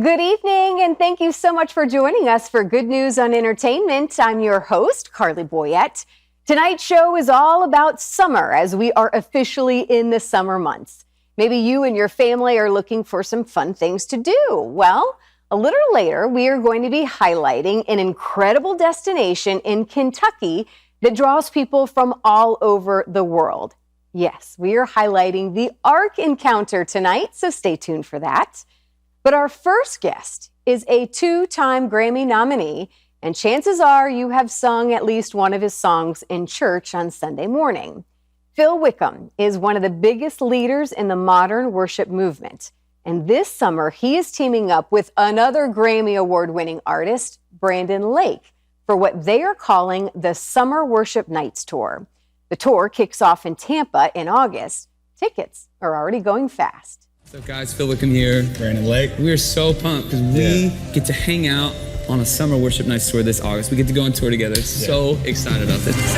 Good evening, and thank you so much for joining us for Good News on Entertainment. I'm your host, Carly Boyette. Tonight's show is all about summer as we are officially in the summer months. Maybe you and your family are looking for some fun things to do. Well, a little later, we are going to be highlighting an incredible destination in Kentucky that draws people from all over the world. Yes, we are highlighting the Ark Encounter tonight, so stay tuned for that. But our first guest is a two-time Grammy nominee, and chances are you have sung at least one of his songs in church on Sunday morning. Phil Wickham is one of the biggest leaders in the modern worship movement. And this summer, he is teaming up with another Grammy Award-winning artist, Brandon Lake, for what they are calling the Summer Worship Nights Tour. The tour kicks off in Tampa in August. Tickets are already going fast. What's up, guys? Phil Wickham here. Brandon Lake. We are so pumped because we get to hang out on a Summer Worship Nights tour this August. We get to go on tour together. So excited about this.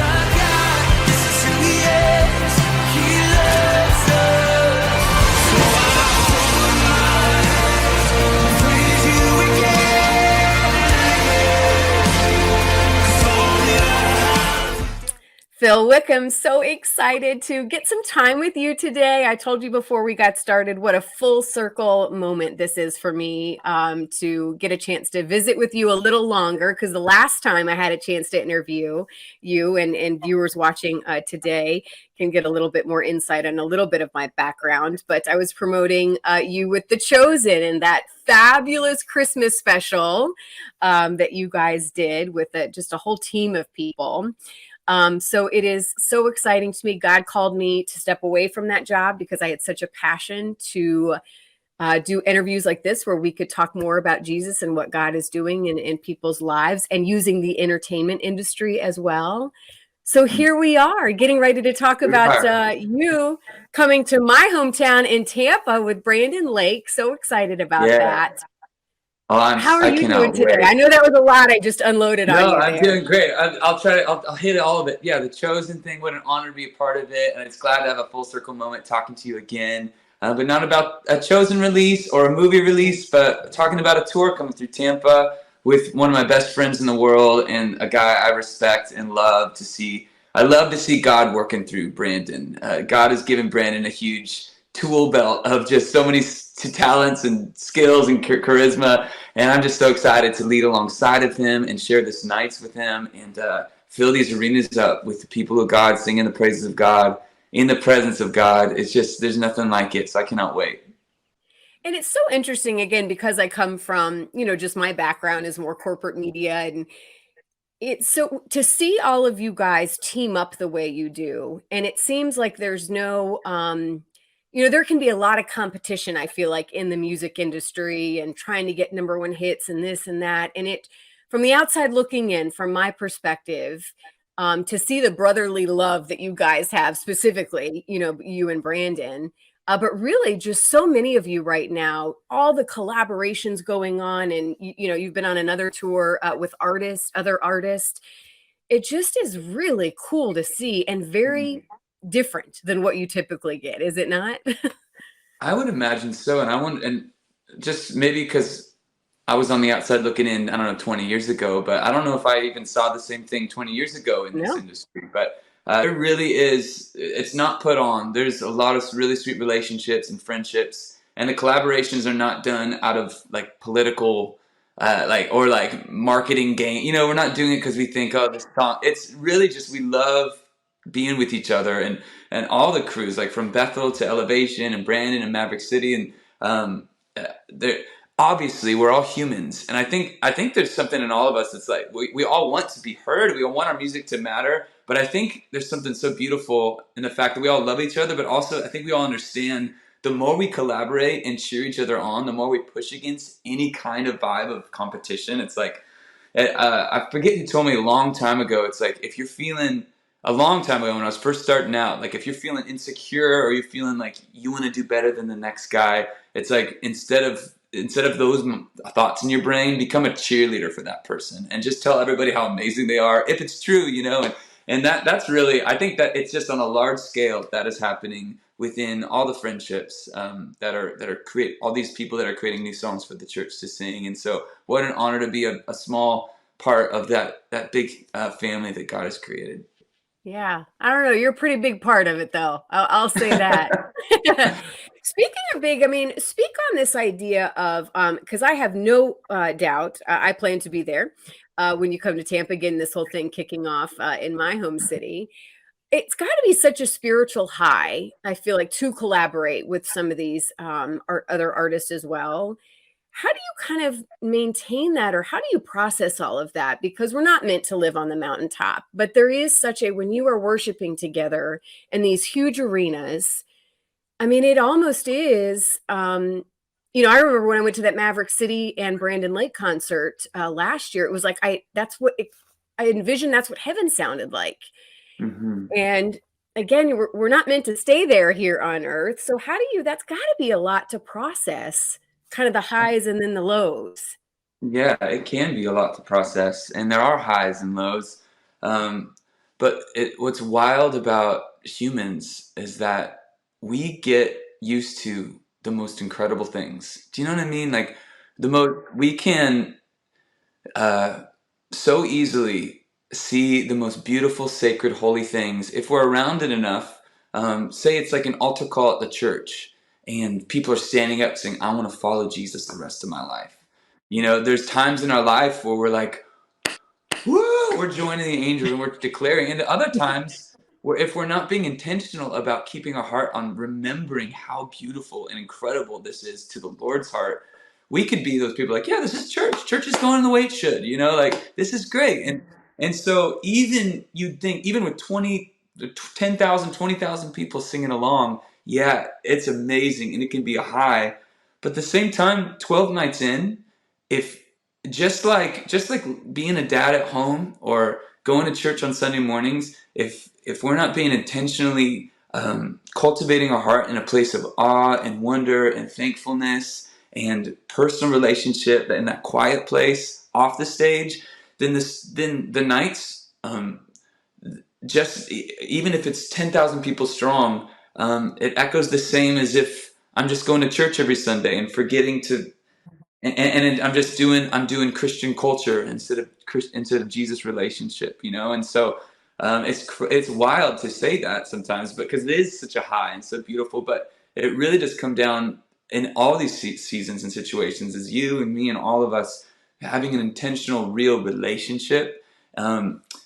Phil Wickham, so excited to get some time with you today. I told you before we got started what a full circle moment this is for me to get a chance to visit with you a little longer, because the last time I had a chance to interview you and viewers watching today can get a little bit more insight on a little bit of my background. But I was promoting you with The Chosen and that fabulous Christmas special that you guys did with just a whole team of people. So it is so exciting to me. God called me to step away from that job because I had such a passion to do interviews like this where we could talk more about Jesus and what God is doing in people's lives and using the entertainment industry as well. So here we are getting ready to talk about you coming to my hometown in Tampa with Brandon Lake. So excited about that. Oh, How are you doing today? I know that was a lot I just unloaded on you. No, I'm doing great. I'll try to, I'll hit all of it. Yeah, The Chosen thing, what an honor to be a part of it. And it's glad to have a full circle moment talking to you again. But not about a Chosen release or a movie release, but talking about a tour coming through Tampa with one of my best friends in the world and a guy I respect and love to see. I love to see God working through Brandon. God has given Brandon a huge tool belt of just so many talents and skills and charisma, and I'm just so excited to lead alongside of him and share this nights with him and fill these arenas up with the people of God, singing the praises of God in the presence of God. It's just, there's nothing like it, so I cannot wait. And it's so interesting, again, because I come from, just my background is more corporate media, and it's so to see all of you guys team up the way you do. And it seems like there's no there can be a lot of competition, I feel like, in the music industry and trying to get number one hits and this and that. And it, from the outside looking in, from my perspective, to see the brotherly love that you guys have, specifically, you and Brandon, but really just so many of you right now, all the collaborations going on. And, you've been on another tour with other artists. It just is really cool to see and very different than what you typically get, is it not? I would imagine so, and just maybe because I was on the outside looking in, I don't know, 20 years ago, but I don't know if I even saw the same thing 20 years ago in this industry. But it really is, it's not put on. There's a lot of really sweet relationships and friendships, and the collaborations are not done out of like political or marketing gain. We're not doing it because we think, oh, this song. It's really just we love being with each other and all the crews, like from Bethel to Elevation and Brandon and Maverick City, and obviously we're all humans, and I think there's something in all of us that's like we all want to be heard, we all want our music to matter, but I think there's something so beautiful in the fact that we all love each other, but also I think we all understand the more we collaborate and cheer each other on, the more we push against any kind of vibe of competition. It's like I forget who told me a long time ago, it's like if you're feeling a long time ago when I was first starting out, like if you're feeling insecure or you're feeling like you want to do better than the next guy, it's like instead of those thoughts in your brain, become a cheerleader for that person and just tell everybody how amazing they are if it's true, and that's really, I think that it's just on a large scale that is happening within all the friendships that are create all these people that are creating new songs for the church to sing. And so, what an honor to be a small part of that big family that God has created. Yeah, I don't know. You're a pretty big part of it, though. I'll say that. Speaking of big, I mean, speak on this idea of because I have no doubt I plan to be there when you come to Tampa again. This whole thing kicking off in my home city. It's got to be such a spiritual high. I feel like to collaborate with some of these other artists as well. How do you kind of maintain that, or how do you process all of that? Because we're not meant to live on the mountaintop, but there is such a, when you are worshiping together in these huge arenas, I mean, it almost is, I remember when I went to that Maverick City and Brandon Lake concert last year, it was like, I envisioned that's what heaven sounded like. Mm-hmm. And again, we're not meant to stay there here on earth. So how do you, that's got to be a lot to process, kind of the highs and then the lows. Yeah, it can be a lot to process, and there are highs and lows. But what's wild about humans is that we get used to the most incredible things. Do you know what I mean? Like we can so easily see the most beautiful, sacred, holy things if we're around it enough. Say it's like an altar call at the church, and people are standing up saying, "I want to follow Jesus the rest of my life." There's times in our life where we're like, woo, we're joining the angels and we're declaring. And other times where if we're not being intentional about keeping our heart on remembering how beautiful and incredible this is to the Lord's heart, we could be those people like, yeah, this is church. Church is going the way it should, like this is great. And so you'd think, even with 10,000, 20,000 people singing along, yeah, it's amazing and it can be a high. But at the same time, 12 nights in, if just like being a dad at home or going to church on Sunday mornings, if we're not being intentionally cultivating our heart in a place of awe and wonder and thankfulness and personal relationship in that quiet place off the stage, then the nights, just even if it's 10,000 people strong, it echoes the same as if I'm just going to church every Sunday and forgetting to. And I'm doing Christian culture instead of Jesus relationship, and so it's wild to say that sometimes because it is such a high and so beautiful, but it really does come down in all these seasons and situations as you and me and all of us having an intentional, real relationship.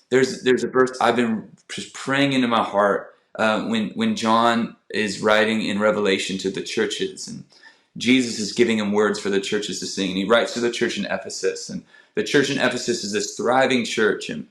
There's a verse I've been just praying into my heart when John is writing in Revelation to the churches, and Jesus is giving him words for the churches to sing. And he writes to the church in Ephesus. And the church in Ephesus is this thriving church. And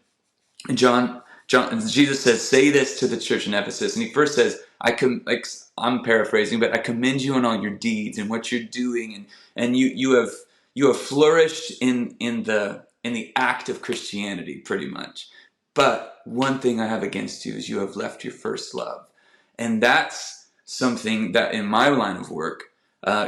Jesus says, say this to the church in Ephesus. And he first says, I'm paraphrasing, but I commend you on all your deeds and what you're doing. And you have flourished in the act of Christianity, pretty much. But one thing I have against you is you have left your first love. And that's something that in my line of work,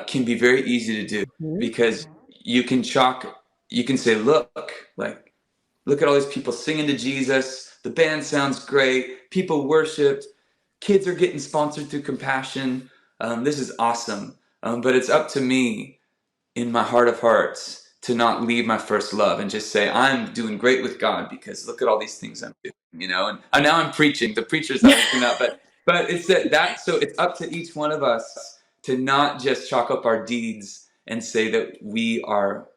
can be very easy to do, because you can say, look at all these people singing to Jesus. The band sounds great. People worshiped. Kids are getting sponsored through Compassion. This is awesome. But it's up to me in my heart of hearts to not leave my first love and just say, I'm doing great with God because look at all these things I'm doing, and now I'm preaching. The preacher's obviously not, but it's that. So it's up to each one of us to not just chalk up our deeds and say that we are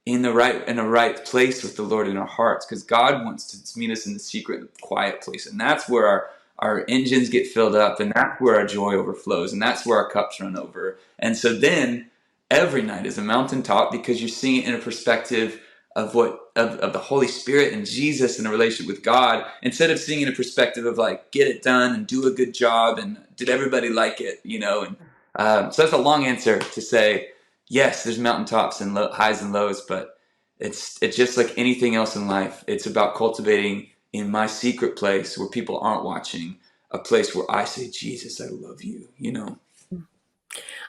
in a right place with the Lord in our hearts, because God wants to meet us in the secret, quiet place, and that's where our engines get filled up, and that's where our joy overflows, and that's where our cups run over. And so then every night is a mountaintop because you're seeing it in a perspective of the Holy Spirit and Jesus and a relationship with God, instead of seeing it in a perspective of like, get it done and do a good job and did everybody like it, and so that's a long answer to say, yes, there's mountaintops and highs and lows, but it's just like anything else in life. It's about cultivating in my secret place where people aren't watching, a place where I say, Jesus, I love you,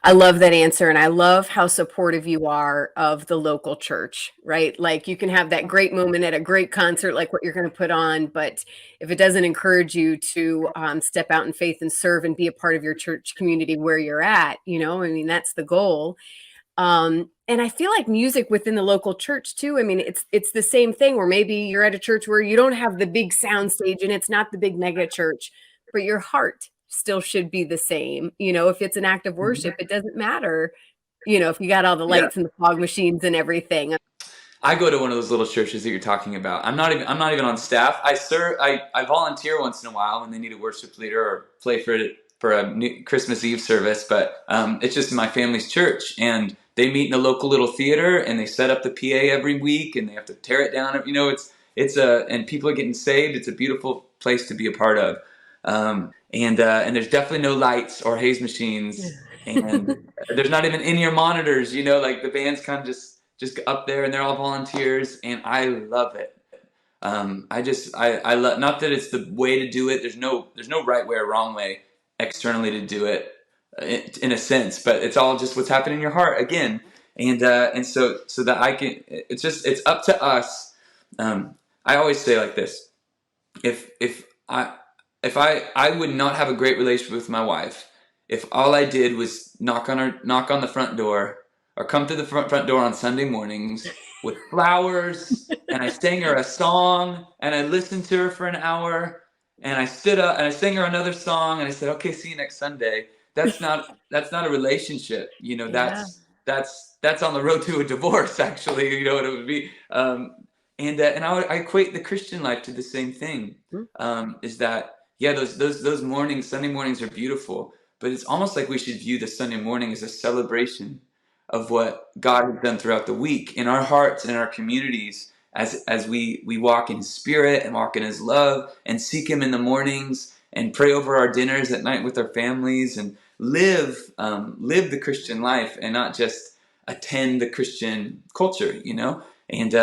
I love that answer. And I love how supportive you are of the local church, right? Like you can have that great moment at a great concert, like what you're going to put on. But if it doesn't encourage you to step out in faith and serve and be a part of your church community where you're at, I mean, that's the goal. And I feel like music within the local church too. I mean, it's the same thing where maybe you're at a church where you don't have the big sound stage and it's not the big mega church, but your heart still should be the same. If it's an act of worship, it doesn't matter, if you got all the lights and the fog machines and everything. I go to one of those little churches that you're talking about. I'm not even on staff. I volunteer once in a while when they need a worship leader or play for a Christmas Eve service, but it's just my family's church, and they meet in a local little theater, and they set up the PA every week, and they have to tear it down. And people are getting saved. It's a beautiful place to be a part of, and there's definitely no lights or haze machines, and there's not even in-ear monitors. Like the band's kind of just up there, and they're all volunteers, and I love it. I love, not that it's the way to do it. There's no right way or wrong way externally to do it, in a sense, but it's all just what's happening in your heart again. And so that it's up to us. I always say like this: if I would not have a great relationship with my wife if all I did was knock on the front door, or come through the front door on Sunday mornings with flowers, and I sang her a song, and I listened to her for an hour, and I stood up and I sang her another song, and I said, "Okay, see you next Sunday." That's not a relationship. That's on the road to a divorce. Actually, what it would be. And I equate the Christian life to the same thing. Is that those mornings, Sunday mornings, are beautiful, but it's almost like we should view the Sunday morning as a celebration of what God has done throughout the week in our hearts and our communities, as we walk in His Spirit and walk in His love and seek Him in the mornings and pray over our dinners at night with our families and live the Christian life and not just attend the Christian culture, And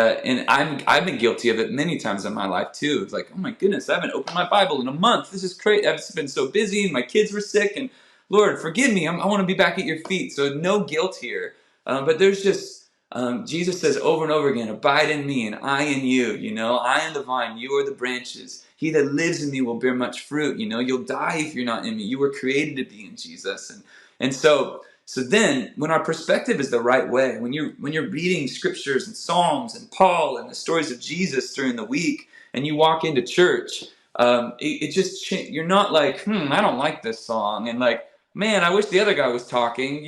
I've been guilty of it many times in my life too. It's like, oh my goodness, I haven't opened my Bible in a month. This is great. I've been so busy, and my kids were sick, and Lord, forgive me. I want to be back at your feet. So no guilt here. But there's just, Jesus says over and over again, abide in me and I in you. I am the vine, you are the branches. He that lives in me will bear much fruit. You'll die if you're not in me. You were created to be in Jesus. And so then when our perspective is the right way, when you're reading scriptures and Psalms and Paul and the stories of Jesus during the week, and you walk into church, it just you're not like, I don't like this song, and like, man, I wish the other guy was talking.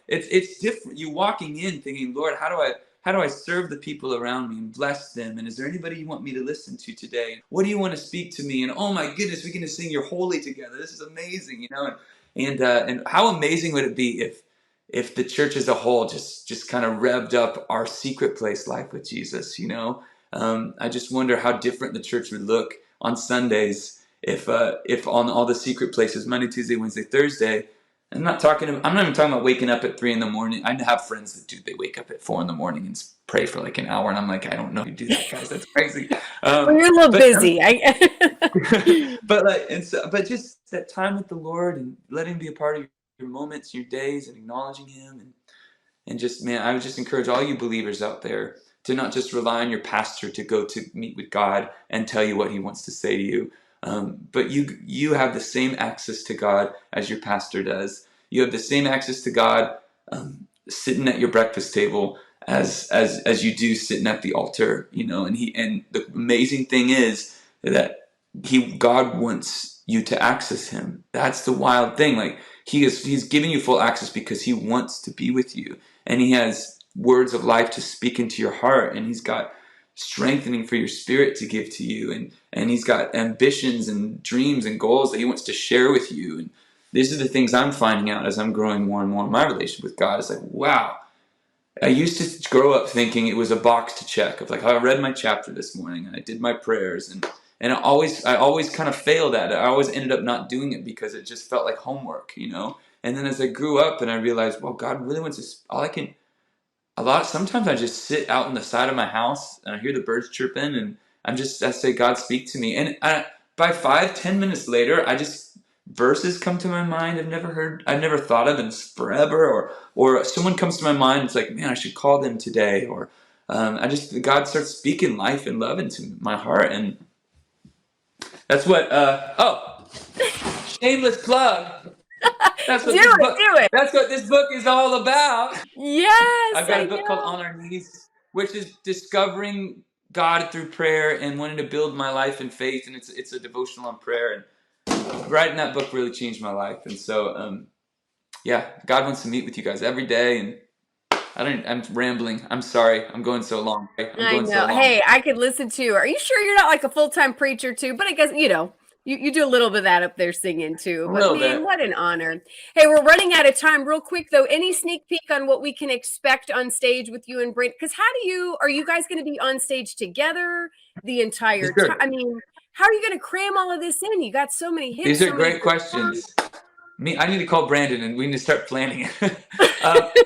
It's different. You walking in thinking, Lord, how do I serve the people around me and bless them? And is there anybody you want me to listen to today? What do you want to speak to me? And oh my goodness, we're going to sing You're Holy together. This is amazing, And how amazing would it be if the church as a whole just kind of revved up our secret place life with Jesus? I just wonder how different the church would look on Sundays if on all the secret places, Monday, Tuesday, Wednesday, Thursday. I'm not even talking about waking up at 3 a.m. I have friends that they wake up at 4 a.m. and pray for like an hour, and I'm like, I don't know if you do that, guys. That's crazy. Well, you're a little busy. But just that time with the Lord and letting Him be a part of your moments, your days, and acknowledging Him, and just, man, I would just encourage all you believers out there to not just rely on your pastor to go to meet with God and tell you what He wants to say to you. But you have the same access to God as your pastor does. You have the same access to God sitting at your breakfast table as you do sitting at the altar, and the amazing thing is that God wants you to access Him. That's the wild thing. Like He's giving you full access because He wants to be with you, and He has words of life to speak into your heart, and He's got strengthening for your spirit to give to you, and He's got ambitions and dreams and goals that He wants to share with you. And these are the things I'm finding out as I'm growing more and more in my relationship with God. It's like, wow, I used to grow up thinking it was a box to check of like, oh, I read my chapter this morning and I did my prayers, and I always kind of failed at it. I always ended up not doing it because it just felt like homework, And then as I grew up and I realized, well, God really wants to. Sometimes I just sit out on the side of my house and I hear the birds chirping, and I say, God, speak to me. And by 5-10 minutes later, I just verses come to my mind I've never thought of in forever, or someone comes to my mind, it's like, man, I should call them today, or God starts speaking life and love into my heart, and that's what shameless plug. That's what Do it. That's what this book is all about. Yes, I've got I a book called know. On Our Knees, which is discovering God through prayer and wanting to build my life in faith, and it's a devotional on prayer. And writing that book really changed my life, and so yeah, God wants to meet with you guys every day. And I'm rambling. I'm sorry. I'm going so long. I know. Hey, I could listen to. Are you sure you're not like a full-time preacher too? But I guess, you do a little bit of that up there singing too. A But little man, bit. what an honor. Hey, we're running out of time real quick though. Any sneak peek on what we can expect on stage with you and Brent? Because are you guys going to be on stage together the entire time? Sure. I mean, how are you going to cram all of this in? You got so many hits. These are so many great good songs. questions. I need to call Brandon and we need to start planning.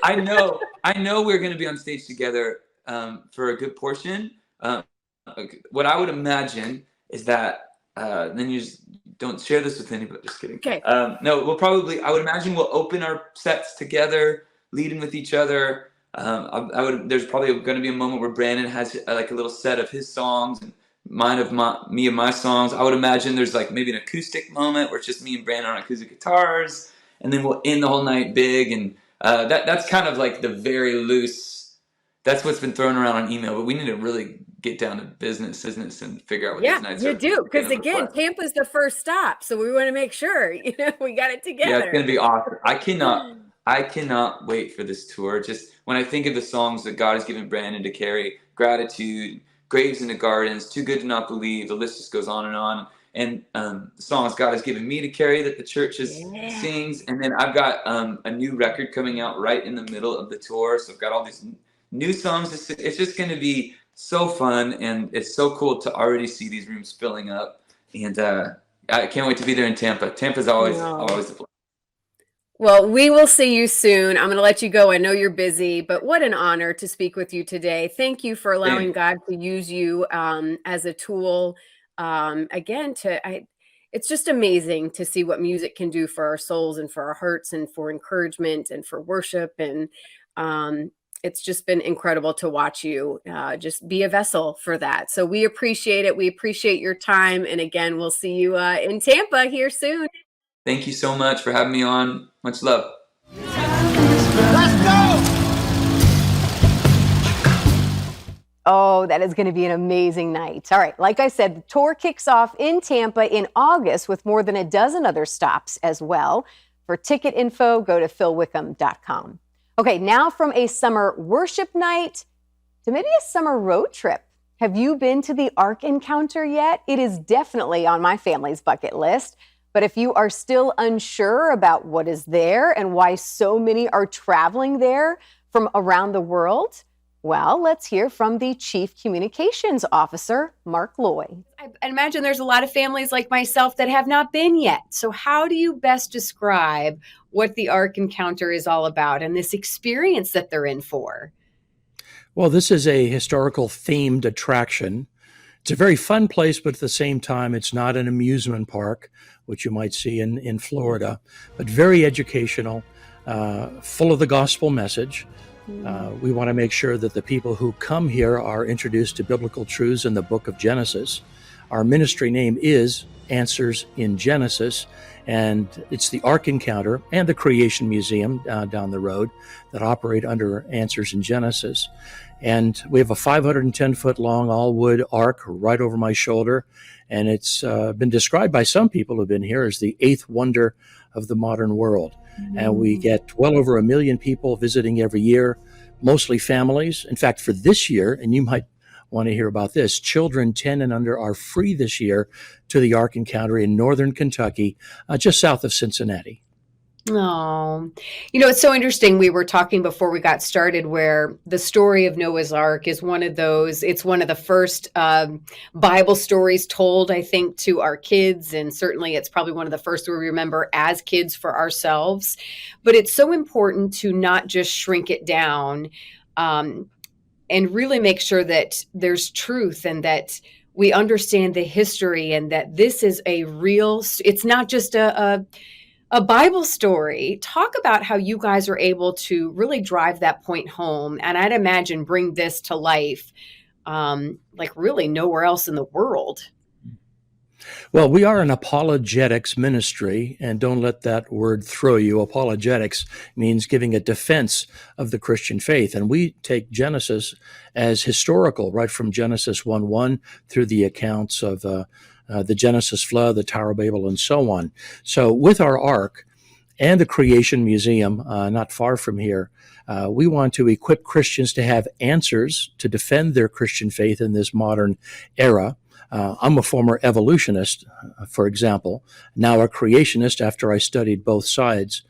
I know we're going to be on stage together for a good portion. What I would imagine is that then you just don't share this with anybody. Just kidding. Okay. No, I would imagine we'll open our sets together, leading with each other. There's probably going to be a moment where Brandon has like a little set of his songs and me and my songs. I would imagine there's like maybe an acoustic moment where it's just me and Brandon on acoustic guitars, and then we'll end the whole night big. And that's kind of like the very loose. That's what's been thrown around on email, but we need to really get down to business and figure out what these nights are. You do, because again, Tampa's the first stop, so we want to make sure we got it together. Yeah, it's gonna be awesome. I cannot wait for this tour. Just when I think of the songs that God has given Brandon to carry, Gratitude, Graves in the Gardens, Too Good to Not Believe, the list just goes on, and the songs God has given me to carry that the church sings, and then I've got a new record coming out right in the middle of the tour, so I've got all these new songs. It's just going to be so fun, and it's so cool to already see these rooms filling up, and I can't wait to be there in Tampa. Tampa's always a place. Well, we will see you soon. I'm going to let you go. I know you're busy, but what an honor to speak with you today. Thank you for allowing God to use you as a tool. It's just amazing to see what music can do for our souls and for our hearts and for encouragement and for worship. And it's just been incredible to watch you just be a vessel for that. So we appreciate it. We appreciate your time. And again, we'll see you in Tampa here soon. Thank you so much for having me on. Much love. Let's go! Oh, that is going to be an amazing night. All right, like I said, the tour kicks off in Tampa in August with more than a dozen other stops as well. For ticket info, go to philwickham.com. Okay, now from a summer worship night to maybe a summer road trip. Have you been to the Ark Encounter yet? It is definitely on my family's bucket list. But if you are still unsure about what is there and why so many are traveling there from around the world, well, let's hear from the Chief Communications Officer, Mark Loy. I imagine there's a lot of families like myself that have not been yet. So how do you best describe what the Ark Encounter is all about and this experience that they're in for? Well, this is a historical themed attraction. It's a very fun place, but at the same time, it's not an amusement park, which you might see in Florida, but very educational, full of the gospel message. We want to make sure that the people who come here are introduced to biblical truths in the book of Genesis. Our ministry name is Answers in Genesis, and it's the Ark Encounter and the Creation Museum down the road that operate under Answers in Genesis. And we have a 510-foot long all-wood ark right over my shoulder, and it's been described by some people who've been here as the eighth wonder of the modern world. And we get well over 1 million people visiting every year, mostly families. In fact, for this year, and you might want to hear about this, children 10 and under are free this year to the Ark Encounter in northern Kentucky, just south of Cincinnati. Oh, it's so interesting. We were talking before we got started where the story of Noah's Ark is one of those, it's one of the first Bible stories told, I think, to our kids. And certainly it's probably one of the first we remember as kids for ourselves. But it's so important to not just shrink it down and really make sure that there's truth and that we understand the history and that this is a real, it's not just a Bible story. Talk about how you guys are able to really drive that point home. And I'd imagine bring this to life like really nowhere else in the world. Well, we are an apologetics ministry, and don't let that word throw you. Apologetics means giving a defense of the Christian faith, and we take Genesis as historical, right from Genesis 1:1 through the accounts of the Genesis flood, the Tower of Babel, and so on. So with our Ark and the Creation Museum, not far from here, we want to equip Christians to have answers to defend their Christian faith in this modern era. I'm a former evolutionist, for example, now a creationist after I studied both sides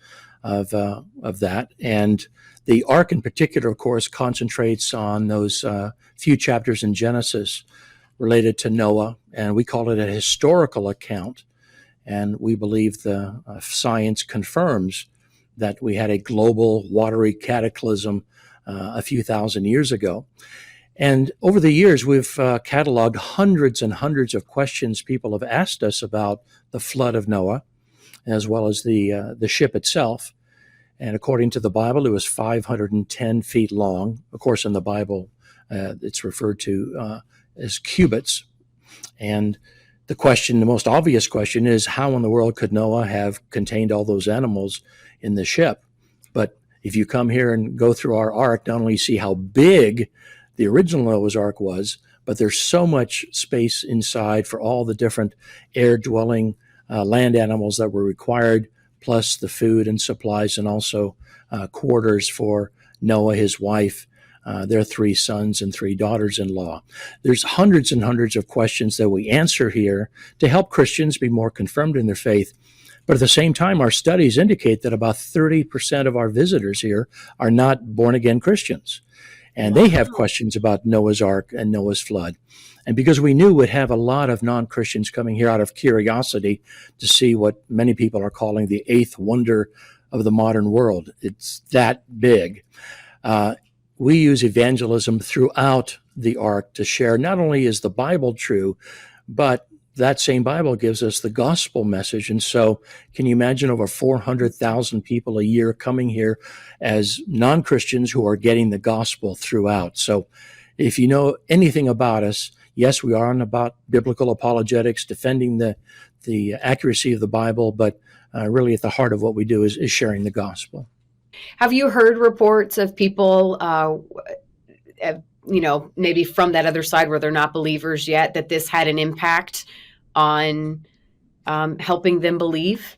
of that. And the Ark in particular, of course, concentrates on those few chapters in Genesis related to Noah, and we call it a historical account. And we believe the science confirms that we had a global watery cataclysm a few thousand years ago. And over the years, we've cataloged hundreds and hundreds of questions people have asked us about the flood of Noah, as well as the ship itself. And according to the Bible, it was 510 feet long. Of course, in the Bible, it's referred to as cubits. And the most obvious question is, how in the world could Noah have contained all those animals in the ship? But if you come here and go through our Ark, not only see how big the original Noah's Ark was, but there's so much space inside for all the different air-dwelling land animals that were required, plus the food and supplies, and also quarters for Noah, his wife, their 3 sons and 3 daughters-in-law. There's hundreds and hundreds of questions that we answer here to help Christians be more confirmed in their faith. But at the same time, our studies indicate that about 30% of our visitors here are not born-again Christians. And they have questions about Noah's Ark and Noah's flood. And because we knew we'd have a lot of non-Christians coming here out of curiosity to see what many people are calling the 8th wonder of the modern world, it's that big. We use evangelism throughout the Ark to share not only is the Bible true, but that same Bible gives us the gospel message. And so can you imagine over 400,000 people a year coming here as non-Christians who are getting the gospel throughout? So if you know anything about us, yes, we are on about biblical apologetics, defending the accuracy of the Bible, but really at the heart of what we do is sharing the gospel. Have you heard reports of people, maybe from that other side where they're not believers yet, that this had an impact on helping them believe?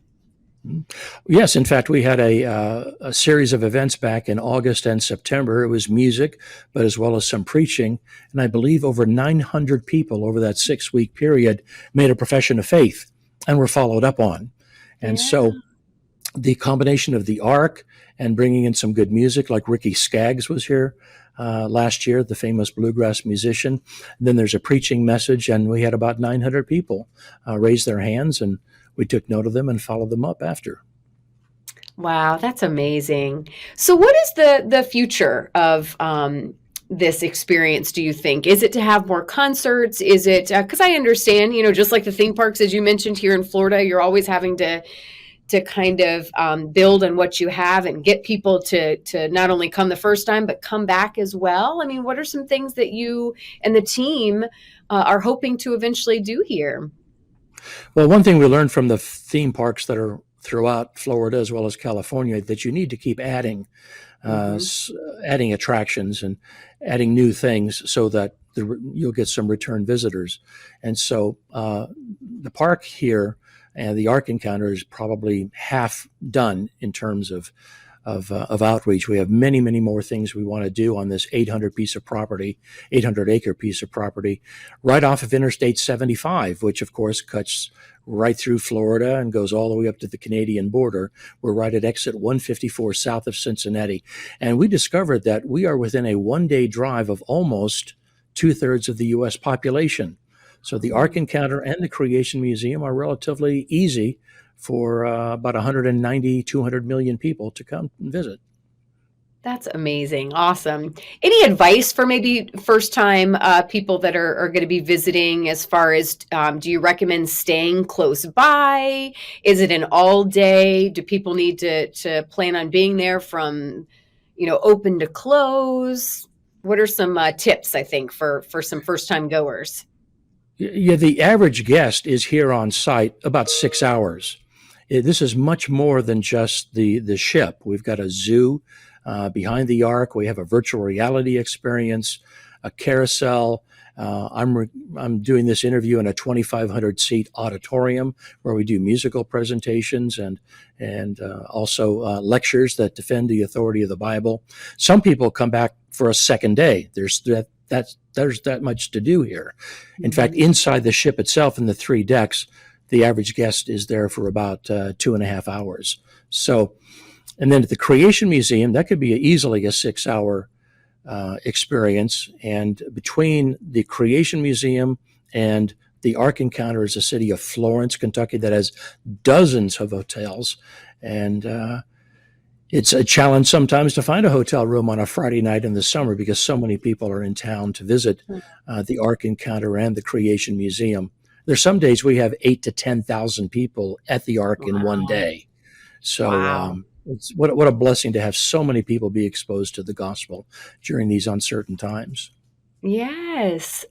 Yes, in fact, we had a series of events back in August and September. It was music, but as well as some preaching. And I believe over 900 people over that 6-week period made a profession of faith and were followed up on. And so the combination of the Ark and bringing in some good music, like Ricky Skaggs was here last year, the famous bluegrass musician. And then there's a preaching message, and we had about 900 people raise their hands, and we took note of them and followed them up after. Wow, that's amazing. So what is the future of this experience, do you think? Is it to have more concerts? Is it, because I understand, just like the theme parks, as you mentioned here in Florida, you're always having to kind of build on what you have and get people to not only come the first time, but come back as well. I mean, what are some things that you and the team are hoping to eventually do here? Well, one thing we learned from the theme parks that are throughout Florida as well as California, that you need to keep adding attractions and adding new things so that you'll get some return visitors. And so the park here and the Ark Encounter is probably half done in terms of outreach. We have many, many more things we want to do on this 800-acre piece of property, right off of Interstate 75, which of course cuts right through Florida and goes all the way up to the Canadian border. We're right at exit 154 south of Cincinnati. And we discovered that we are within a one-day drive of almost 2/3 of the U.S. population. So the Ark Encounter and the Creation Museum are relatively easy for about 190, 200 million people to come and visit. That's amazing. Awesome. Any advice for maybe first time people that are going to be visiting as far as do you recommend staying close by? Is it an all day? Do people need to plan on being there from, open to close? What are some tips, I think, for some first time goers? Yeah, the average guest is here on site about 6 hours. This is much more than just the ship. We've got a zoo behind the Ark. We have a virtual reality experience, a carousel. I'm doing this interview in a 2,500 seat auditorium where we do musical presentations and also lectures that defend the authority of the Bible. Some people come back for a second day. There's that much to do here. In fact, inside the ship itself in the 3 decks, the average guest is there for about 2.5 hours. So, and then at the Creation Museum, that could be easily a 6-hour experience. And between the Creation Museum and the Ark Encounter is a city of Florence, Kentucky, that has dozens of hotels. And it's a challenge sometimes to find a hotel room on a Friday night in the summer because so many people are in town to visit the Ark Encounter and the Creation Museum. There's some days we have 8,000 to 10,000 people at the Ark in one day. So it's what a blessing to have so many people be exposed to the gospel during these uncertain times. Yes.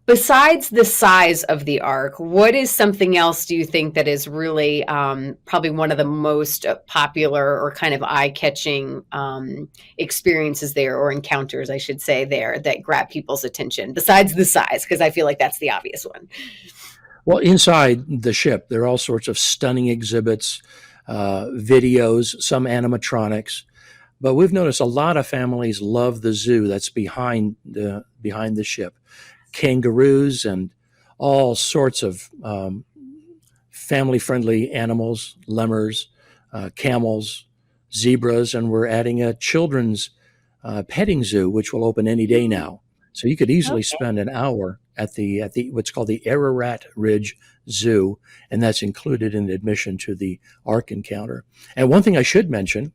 Besides the size of the Ark, what is something else do you think that is really probably one of the most popular or kind of eye-catching experiences there, or encounters, I should say, there that grab people's attention besides the size? Because I feel like that's the obvious one. Well, inside the ship, there are all sorts of stunning exhibits, videos, some animatronics. But we've noticed a lot of families love the zoo that's behind the ship. Kangaroos and all sorts of family-friendly animals, lemurs, camels, zebras, and we're adding a children's petting zoo, which will open any day now. So you could easily spend an hour at the what's called the Ararat Ridge Zoo, and that's included in admission to the Ark Encounter. And one thing I should mention,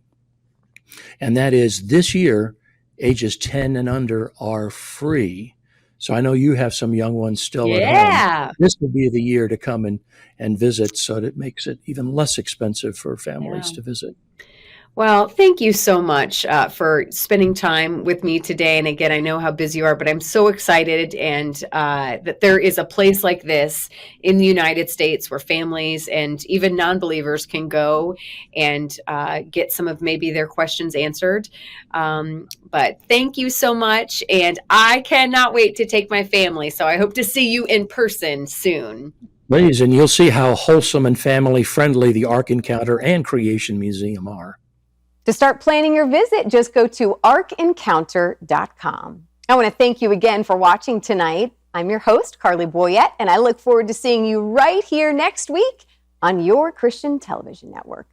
and that is this year, ages 10 and under are free. So I know you have some young ones still at home. This would be the year to come and visit, so that it makes it even less expensive for families to visit. Well, thank you so much for spending time with me today. And again, I know how busy you are, but I'm so excited and that there is a place like this in the United States where families and even non-believers can go and get some of maybe their questions answered. But thank you so much. And I cannot wait to take my family. So I hope to see you in person soon. Please, and you'll see how wholesome and family-friendly the Ark Encounter and Creation Museum are. To start planning your visit, just go to arkencounter.com. I want to thank you again for watching tonight. I'm your host, Carly Boyette, and I look forward to seeing you right here next week on your Christian television network.